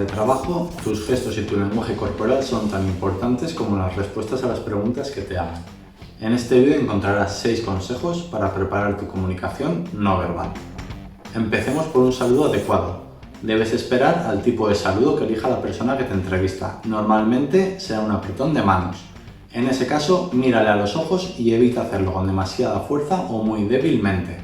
de trabajo, tus gestos y tu lenguaje corporal son tan importantes como las respuestas a las preguntas que te hagan. En este vídeo encontrarás 6 consejos para preparar tu comunicación no verbal. Empecemos por un saludo adecuado. Debes esperar al tipo de saludo que elija la persona que te entrevista. Normalmente será un apretón de manos. En ese caso, mírale a los ojos y evita hacerlo con demasiada fuerza o muy débilmente.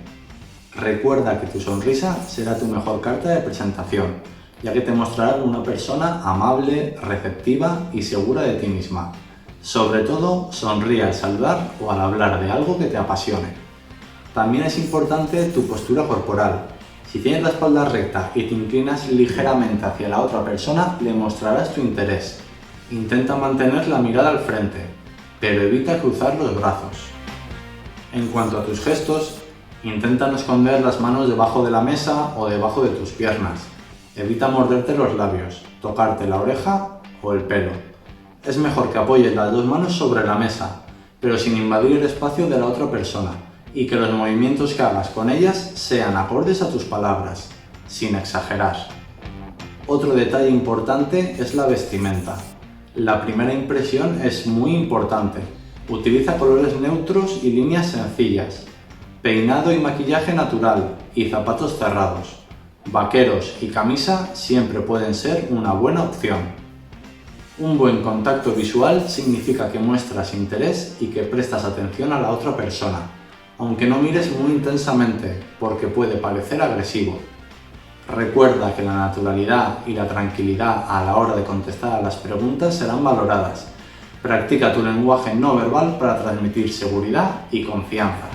Recuerda que tu sonrisa será tu mejor carta de presentación, ya que te mostrará una persona amable, receptiva y segura de ti misma. Sobre todo, sonríe al saludar o al hablar de algo que te apasione. También es importante tu postura corporal. Si tienes la espalda recta y te inclinas ligeramente hacia la otra persona, le mostrarás tu interés. Intenta mantener la mirada al frente, pero evita cruzar los brazos. En cuanto a tus gestos, intenta no esconder las manos debajo de la mesa o debajo de tus piernas. Evita morderte los labios, tocarte la oreja o el pelo. Es mejor que apoyes las 2 manos sobre la mesa, pero sin invadir el espacio de la otra persona, y que los movimientos que hagas con ellas sean acordes a tus palabras, sin exagerar. Otro detalle importante es la vestimenta. La primera impresión es muy importante. Utiliza colores neutros y líneas sencillas. Peinado y maquillaje natural y zapatos cerrados. Vaqueros y camisa siempre pueden ser una buena opción. Un buen contacto visual significa que muestras interés y que prestas atención a la otra persona, aunque no mires muy intensamente, porque puede parecer agresivo. Recuerda que la naturalidad y la tranquilidad a la hora de contestar a las preguntas serán valoradas. Practica tu lenguaje no verbal para transmitir seguridad y confianza.